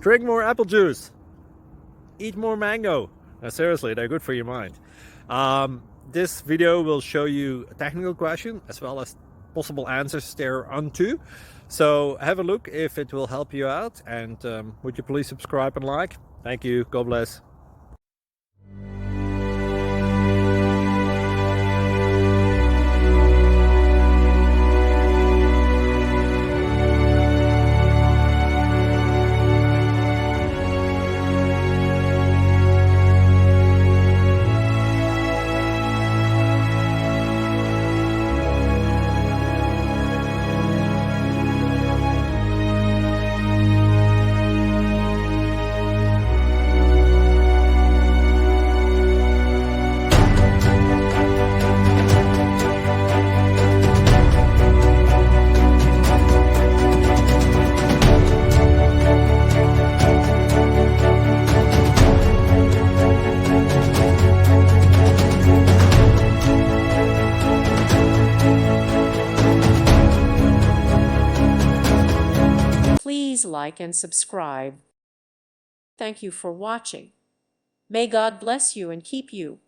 Drink more apple juice. Eat more mango. Now, seriously, they're good for your mind. This video will show you a technical question as well as possible answers thereunto. So have a look if it will help you out, and would you please subscribe and like? Thank you. God bless. Please like and subscribe. Thank you for watching. May God bless you and keep you.